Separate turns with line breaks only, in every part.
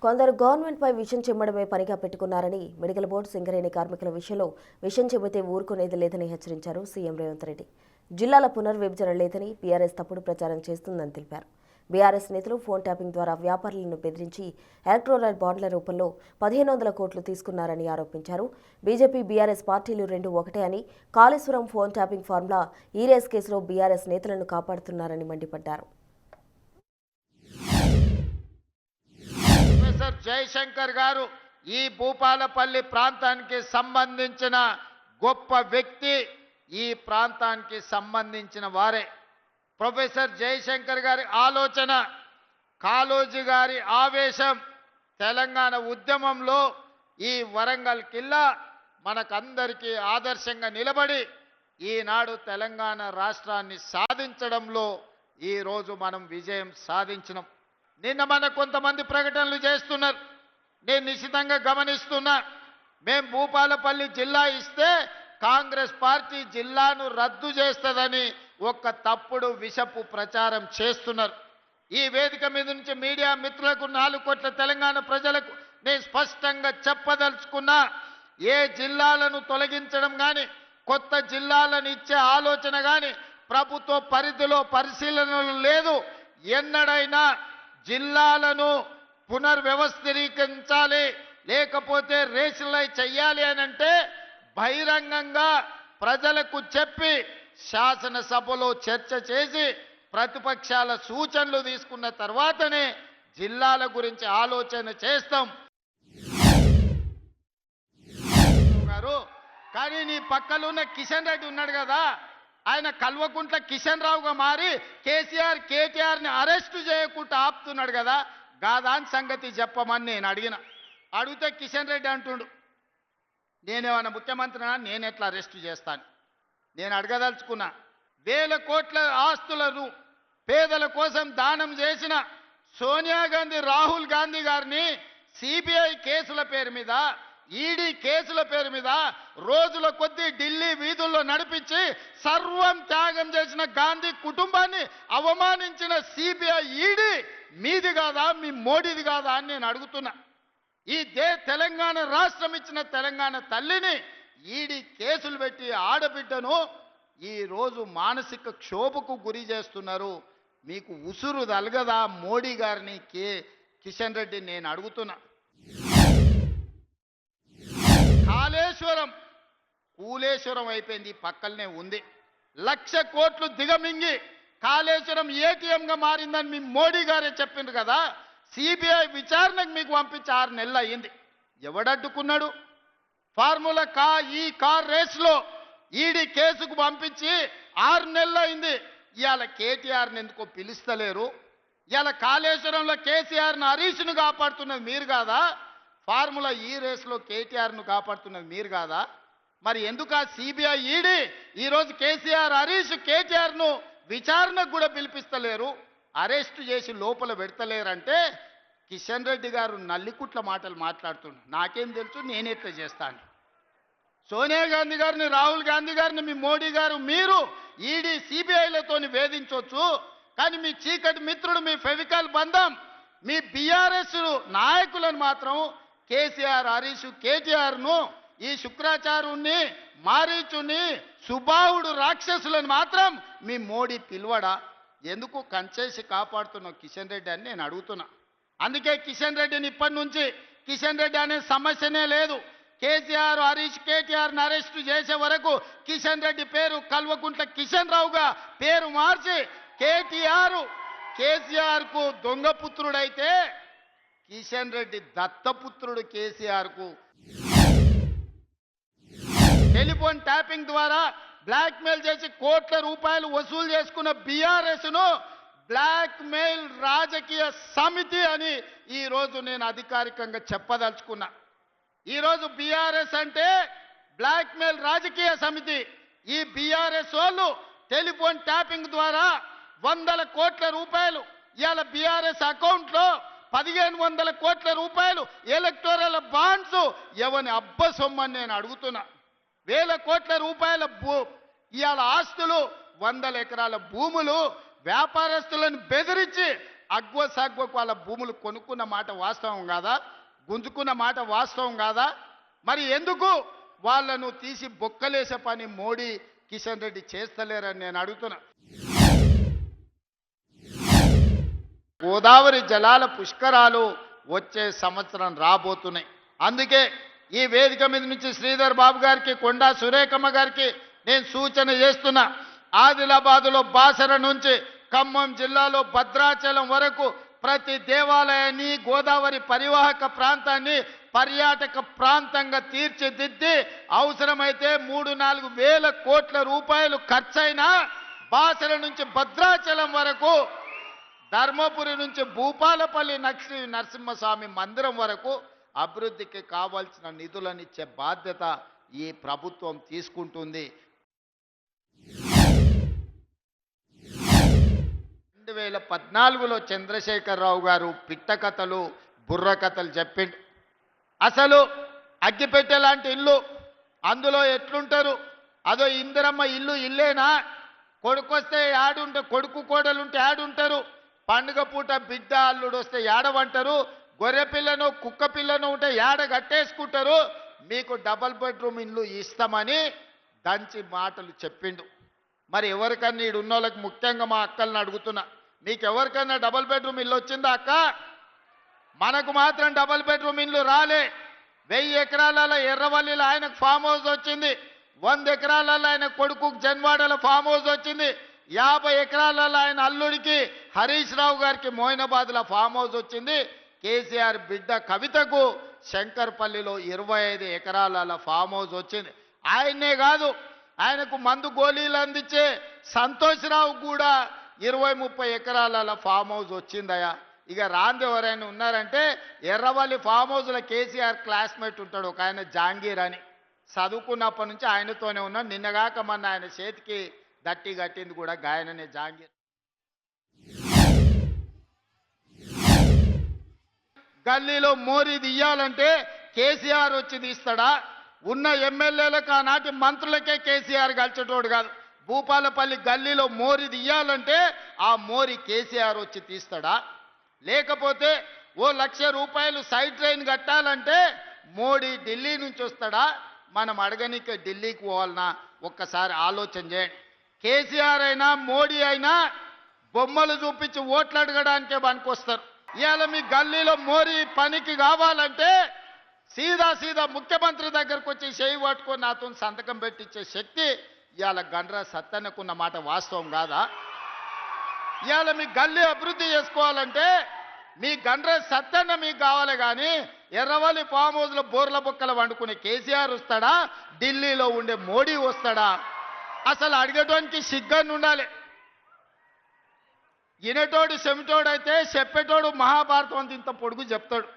కొందరు గవర్నమెంట్పై విషం చిమ్మడమే పనిగా పెట్టుకున్నారని మెడికల్ బోర్డు సింగరేణి కార్మికుల విషయంలో విషం చెబితే ఊరుకునేది లేదని హెచ్చరించారు సీఎం రేవంత్ రెడ్డి. జిల్లాల పునర్విభజన లేదని బీఆర్ఎస్ తప్పుడు ప్రచారం చేస్తుందని తెలిపారు. బీఆర్ఎస్ నేతలు ఫోన్ ట్యాపింగ్ ద్వారా వ్యాపారులను బెదిరించి ఎలక్టోరల్ బాండ్ల రూపంలో 1500 కోట్లు తీసుకున్నారని ఆరోపించారు. బీజేపీ బీఆర్ఎస్ పార్టీలు రెండు ఒకటే అని, Kaleshwaram phone tapping formula E race కేసులో బీఆర్ఎస్ నేతలను కాపాడుతున్నారని మండిపడ్డారు.
ప్రొఫెసర్ జయశంకర్ గారు ఈ భూపాలపల్లి ప్రాంతానికి సంబంధించిన గొప్ప వ్యక్తి, ఈ ప్రాంతానికి సంబంధించిన వారే. ప్రొఫెసర్ జయశంకర్ గారి ఆలోచన, కాళోజీ గారి ఆవేశం, తెలంగాణ ఉద్యమంలో ఈ వరంగల్ కిల్లా మనకందరికీ ఆదర్శంగా నిలబడి ఈనాడు తెలంగాణ రాష్ట్రాన్ని సాధించడంలో ఈరోజు మనం విజయం సాధించినాం. నిన్న మన కొంతమంది ప్రకటనలు చేస్తున్నారు, నేను నిశ్చితంగా గమనిస్తున్నా. మేం భూపాలపల్లి జిల్లా ఇస్తే కాంగ్రెస్ పార్టీ జిల్లాను రద్దు చేస్తుందని ఒక తప్పుడు విషపు ప్రచారం చేస్తున్నారు. ఈ వేదిక మీద నుంచి మీడియా మిత్రులకు, 4 కోట్ల తెలంగాణ ప్రజలకు నేను స్పష్టంగా చెప్పదలుచుకున్నా, ఏ జిల్లాలను తొలగించడం కానీ కొత్త జిల్లాలను ఇచ్చే ఆలోచన కానీ ప్రభుత్వ పరిధిలో పరిశీలనలు లేదు. ఎన్నడైనా జిల్లాలను పునర్వ్యవస్థీకరించాలి, లేకపోతే రేషనలైజ్ చెయ్యాలి అని అంటే బహిరంగంగా ప్రజలకు చెప్పి శాసనసభలో చర్చ చేసి ప్రతిపక్షాల సూచనలు తీసుకున్న తర్వాతనే జిల్లాల గురించి ఆలోచన చేస్తాం గారు. కానీ నీ పక్కలున్న కిషన్ రెడ్డి ఉన్నాడు కదా, ఆయన కల్వకుంట్ల కిషన్ రావుగా మారి కేసీఆర్ కేటీఆర్ని అరెస్టు చేయకుండా ఆపుతున్నాడు కదా, గాదాని సంగతి చెప్పమని నేను అడిగితే కిషన్ రెడ్డి అంటుండు, నేనేమన్నా ముఖ్యమంత్రినా, నేను ఎట్లా అరెస్టు చేస్తాను. నేను అడగదలుచుకున్నా, 1000 కోట్ల ఆస్తులను పేదల కోసం దానం చేసిన సోనియా గాంధీ, రాహుల్ గాంధీ గారిని సిబిఐ కేసుల పేరు మీద, ఈడీ కేసుల పేరు మీద రోజుల కొద్దీ ఢిల్లీ వీధుల్లో నడిపించి సర్వం త్యాగం చేసిన గాంధీ కుటుంబాన్ని అవమానించిన సిబిఐ, ఈడీ మీది కాదా, మీ మోడీది కాదా అని నేను అడుగుతున్నా. ఈ తెలంగాణ రాష్ట్రం ఇచ్చిన తెలంగాణ తల్లిని ఈడీ కేసులు పెట్టి ఆడబిడ్డను ఈరోజు మానసిక క్షోభకు గురి చేస్తున్నారు. మీకు ఉసురు తలగదా మోడీ గారిని, కిషన్ రెడ్డి నేను అడుగుతున్నా. కాళేశ్వరం కూలేశ్వరం అయిపోయింది, పక్కనే ఉంది. 1,00,000 కోట్లు దిగమింగి కాళేశ్వరం ఏటీఎంగా మారిందని మీ మోడీ గారే చెప్పిండ్రు కదా. సిబిఐ విచారణకు మీకు పంపించి 6 నెలలు అయ్యింది. ఎవడడ్డుకున్నాడు? ఫార్ములా ఈ కార్ రేస్లో ఈడీ కేసుకు పంపించి 6 నెలలు అయింది. ఇవాళ కేటీఆర్ని ఎందుకో పిలుస్తలేరు. ఇవాళ కాళేశ్వరంలో కేసీఆర్ను, హరీష్ను కాపాడుతున్నది మీరు కాదా? ఫార్ములా ఈ రేస్లో కేటీఆర్ను కాపాడుతున్నది మీరు కాదా? మరి ఎందుకు ఆ సిబిఐ, ఈడీ ఈరోజు కేసీఆర్, హరీష్, కేటీఆర్ను విచారణకు కూడా పిలిపిస్తలేరు, అరెస్టు చేసి లోపల పెడతలేరంటే కిషన్ రెడ్డి గారు నల్లికుట్ల మాటలు మాట్లాడుతుండ్రు. నాకేం తెలుసు, నేనెట్లా చేస్తాను. సోనియా గాంధీ గారిని, రాహుల్ గాంధీ గారిని మీ మోడీ గారు, మీరు ఈడీ సిబిఐలతోని వేధించవచ్చు, కానీ మీ చీకటి మిత్రుడు, మీ ఫెవికాల్ బంధం, మీ బీఆర్ఎస్ నాయకులను మాత్రం కేసీఆర్, హరీష్, కేటీఆర్ను, ఈ శుక్రాచార్యుణ్ణి, మారీచుని, సుబాహుడు రాక్షసులను మాత్రం మీ మోడీ పిలువడా? ఎందుకు కంచేసి కాపాడుతున్న కిషన్ రెడ్డి అని నేను అడుగుతున్నా. అందుకే కిషన్ రెడ్డిని ఇప్పటి నుంచి కిషన్ రెడ్డి అనే సమస్యనే లేదు. కేసీఆర్, హరీష్, కేటీఆర్ని అరెస్టు చేసే వరకు కిషన్ రెడ్డి పేరు కల్వకుంట్ల కిషన్ రావుగా పేరు మార్చి కేసీఆర్కు దొంగపుత్రుడైతే కిషన్ రెడ్డి దత్తపుత్రుడు కేసీఆర్కు. టెలిఫోన్ ట్యాపింగ్ ద్వారా బ్లాక్మెయిల్ చేసి కోట్ల రూపాయలు వసూలు చేసుకున్న బీఆర్ఎస్ను బ్లాక్మెయిల్ రాజకీయ సమితి అని ఈరోజు నేను అధికారికంగా చెప్పదలుచుకున్నా. ఈరోజు బీఆర్ఎస్ అంటే బ్లాక్మెయిల్ రాజకీయ సమితి. ఈ బీఆర్ఎస్ వాళ్ళు టెలిఫోన్ ట్యాపింగ్ ద్వారా 100 కోట్ల రూపాయలు ఇవాళ బీఆర్ఎస్ అకౌంట్లో 1500 కోట్ల రూపాయలు ఎలక్టోరల్ బాండ్స్ ఎవని అబ్బ సొమ్మని నేను అడుగుతున్నా. 1000 కోట్ల రూపాయల ఇవాళ ఆస్తులు, 100 ఎకరాల భూములు వ్యాపారస్తులను బెదిరించి అగ్వ సాగ్వకు వాళ్ళ భూములు కొనుక్కున్న మాట వాస్తవం కాదా? గుంజుకున్న మాట వాస్తవం కాదా? మరి ఎందుకు వాళ్ళను తీసి బొక్కలేసే పని మోడీ కిషన్ రెడ్డి చేస్తలేరని నేను అడుగుతున్నా. గోదావరి జలాల పుష్కరాలు వచ్చే సంవత్సరం రాబోతున్నాయి. అందుకే ఈ వేదిక మీద నుంచి శ్రీధర్ బాబు గారికి, కొండా సురేఖమ్మ గారికి నేను సూచన చేస్తున్నా. ఆదిలాబాదులో బాసర నుంచి ఖమ్మం జిల్లాలో భద్రాచలం వరకు ప్రతి దేవాలయాన్ని, గోదావరి పరివాహక ప్రాంతాన్ని పర్యాటక ప్రాంతంగా తీర్చిదిద్ది అవసరమైతే 3-4 వేల కోట్ల రూపాయలు ఖర్చైనా బాసర నుంచి భద్రాచలం వరకు, ధర్మపురి నుంచి భూపాలపల్లి నరసింహస్వామి మందిరం వరకు అభివృద్ధికి కావాల్సిన నిధులనిచ్చే బాధ్యత ఈ ప్రభుత్వం తీసుకుంటుంది. 2014లో చంద్రశేఖరరావు గారు పిట్ట కథలు, బుర్ర కథలు చెప్పిండు. అసలు అగ్గిపెట్టె లాంటి ఇల్లు, అందులో ఎట్లుంటారు? అదో ఇందిరమ్మ ఇల్లు ఇల్లేనా? కొడుకొస్తే యాడుంటే, కొడుకు కోడలుంటే యాడుంటారు? పండుగ పూట బిడ్డ అల్లుడు వస్తే యాడవంటారు? గొర్రె పిల్లను, కుక్క పిల్లను ఉంటే యాడ కట్టేసుకుంటారు? మీకు డబల్ బెడ్రూమ్ ఇల్లు ఇస్తామని దంచి మాటలు చెప్పిండు. మరి ఎవరికన్నా ఈడు ఉన్నోళ్ళకి, ముఖ్యంగా మా అక్కల్ని అడుగుతున్నా, మీకు ఎవరికన్నా డబల్ బెడ్రూమ్ ఇల్లు వచ్చిందా అక్క? మనకు మాత్రం డబల్ బెడ్రూమ్ ఇల్లు రాలే. 1000 ఎకరాలలో ఎర్రవల్లిలో ఆయనకు ఫామ్ హౌస్ వచ్చింది. 100 ఎకరాలలో ఆయన కొడుకు జన్వాడలో ఫామ్ హౌస్ వచ్చింది. 50 ఎకరాలలో ఆయన అల్లుడికి హరీష్ రావు గారికి మోయినాబాద్లో ఫామ్ హౌస్ వచ్చింది. కేసీఆర్ బిడ్డ కవితకు శంకర్పల్లిలో 25 ఎకరాల ఫామ్ హౌస్ వచ్చింది. ఆయన్నే కాదు, ఆయనకు మందు గోళీలు అందించే సంతోష్రావు కూడా 20-30 ఎకరాల ఫామ్ హౌస్ వచ్చిందయా. ఇక రాంది ఎవరైనా ఉన్నారంటే ఎర్రవల్లి ఫామ్ హౌస్లో కేసీఆర్ క్లాస్మేట్ ఉంటాడు ఒక ఆయన, జాంగీర్ అని. చదువుకున్నప్పటి నుంచి ఆయనతోనే ఉన్నాడు. నిన్నగాక మొన్న ఆయన చేతికి దట్టి కట్టింది కూడా గాయననే జాంగీర్. గల్లీలో మోరీ తీయాలంటే కేసీఆర్ వచ్చి తీస్తాడా? ఉన్న ఎమ్మెల్యేలకు, ఆనాటి మంత్రులకే కేసీఆర్ కలిసేటోడు కాదు. భూపాలపల్లి గల్లీలో మోరీ తీయాలంటే ఆ మోరీ కేసీఆర్ వచ్చి తీస్తాడా? లేకపోతే ఓ 1,00,000 రూపాయలు సైడ్ ట్రైన్ కట్టాలంటే మోడీ ఢిల్లీ నుంచి వస్తాడా? మనం అడగనికే ఢిల్లీకి పోవాలన్నా? ఒక్కసారి ఆలోచన చేయండి. కేసీఆర్ అయినా మోడీ అయినా బొమ్మలు చూపించి ఓట్లు అడగడానికే పనికొస్తారు. ఇవాళ మీ గల్లీలో మోరీ పనికి కావాలంటే సీదా ముఖ్యమంత్రి దగ్గరకు వచ్చి చేయి పట్టుకొని నాతో సంతకం పెట్టించే శక్తి ఇవాళ గండ్ర సత్తన్నకున్న మాట వాస్తవం కాదా? ఇవాళ మీ గల్లీ అభివృద్ధి చేసుకోవాలంటే మీ గండ్ర సత్తన్న మీకు కావాలి, కానీ ఎర్రవల్లి ఫామ్ హౌస్లో బోర్ల బొక్కలు వండుకునే కేసీఆర్ వస్తాడా? ఢిల్లీలో ఉండే మోడీ వస్తాడా? అసలు అడిగేటోనికి సిగ్గని ఉండాలి. వినేటోడు చెవిటోడైతే చెప్పేటోడు మహాభారతం అంత ఇంత పొడుగు చెప్తాడు.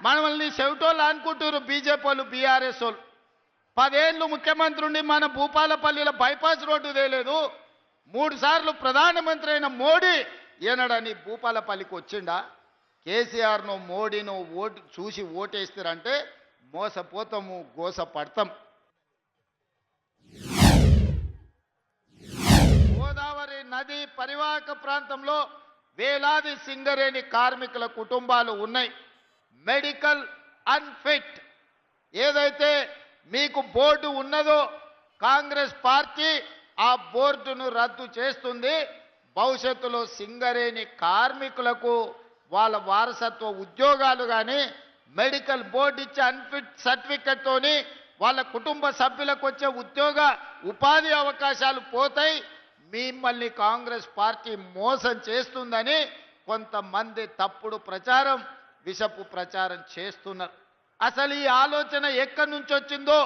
మనల్ని చెవిటోళ్ళు అనుకుంటారు బీజేపీ వాళ్ళు, బీఆర్ఎస్ వాళ్ళు. 10 ఏళ్ళు ముఖ్యమంత్రి ఉండి మన భూపాలపల్లిలో బైపాస్ రోడ్డు తేలేదు. 3 సార్లు ప్రధానమంత్రి అయిన మోడీ ఏనాడని భూపాలపల్లికి వచ్చిండా? కేసీఆర్ను, మోడీను ఓటు చూసి ఓటేస్తారంటే మోసపోతాము, గోస పడతాం. గోదావరి నది పరివాహక ప్రాంతంలో వేలాది సింగరేణి కార్మికుల కుటుంబాలు ఉన్నాయి. మెడికల్ అన్ఫిట్ ఏదైతే మీకు బోర్డు ఉన్నదో కాంగ్రెస్ పార్టీ ఆ బోర్డును రద్దు చేస్తుంది. భవిష్యత్తులో సింగరేణి కార్మికులకు వాళ్ళ వారసత్వ ఉద్యోగాలు కానీ మెడికల్ బోర్డు ఇచ్చే అన్ఫిట్ సర్టిఫికెట్తోని వాళ్ళ కుటుంబ సభ్యులకు వచ్చే ఉద్యోగ ఉపాధి అవకాశాలు పోతాయి. మిమ్మల్ని కాంగ్రెస్ పార్టీ మోసం చేస్తుందని కొంతమంది తప్పుడు ప్రచారం, విషపు ప్రచారం చేస్తున్నారు. అసలు ఈ ఆలోచన ఎక్కడి నుంచి వచ్చిందో,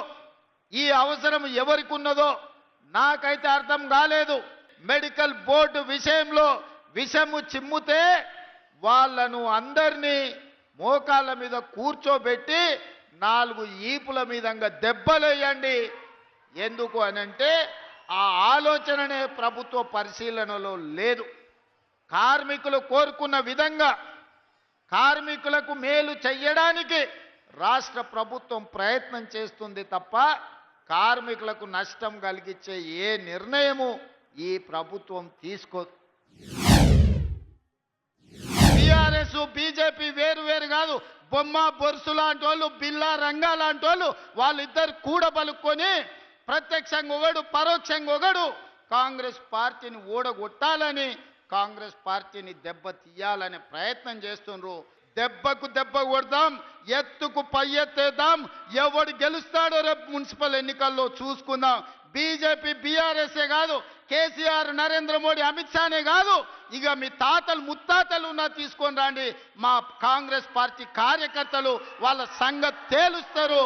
ఈ అవసరం ఎవరికి ఉన్నదో నాకైతే అర్థం కాలేదు. మెడికల్ బోర్డు విషయంలో విషము చిమ్ముతే వాళ్ళను అందరినీ మోకాళ్ళ మీద కూర్చోబెట్టి 4 ఈపుల మీదంగా దెబ్బలేయండి. ఎందుకు అనంటే ఆ ఆలోచననే ప్రభుత్వ పరిశీలనలో లేదు. కార్మికులు కోరుకున్న విధంగా కార్మికులకు మేలు చెయ్యడానికి రాష్ట్ర ప్రభుత్వం ప్రయత్నం చేస్తుంది తప్ప కార్మికులకు నష్టం కలిగించే ఏ నిర్ణయము ఈ ప్రభుత్వం తీసుకోదు. కాంగ్రెస్ బీజేపీ వేరు వేరు కాదు. బొమ్మ బొరుసు లాంటి వాళ్ళు, బిల్లా రంగా లాంటి వాళ్ళు, వాళ్ళిద్దరు కూడబలుక్కొని ప్రత్యక్షంగా ఒకడు పరోక్షంగా ఒకడు కాంగ్రెస్ పార్టీని ఓడగొట్టాలని, కాంగ్రెస్ పార్టీని దెబ్బ తీయాలనే ప్రయత్నం చేస్తున్నారు. దెబ్బకు దెబ్బ కొడదాం, ఎత్తుకు పై ఎత్తేద్దాం. ఎవడు గెలుస్తాడో రేపు మున్సిపల్ ఎన్నికల్లో చూసుకుందాం. బీజేపీ బీఆర్ఎస్ఏ కాదు, కేసీఆర్ నరేంద్ర మోడీ అమిత్ షానే కాదు, ఇక మీ తాతలు ముత్తాతలు ఉన్న తీసుకొని రండి. మా కాంగ్రెస్ పార్టీ కార్యకర్తలు వాళ్ళ సంగతి తేలుస్తారు.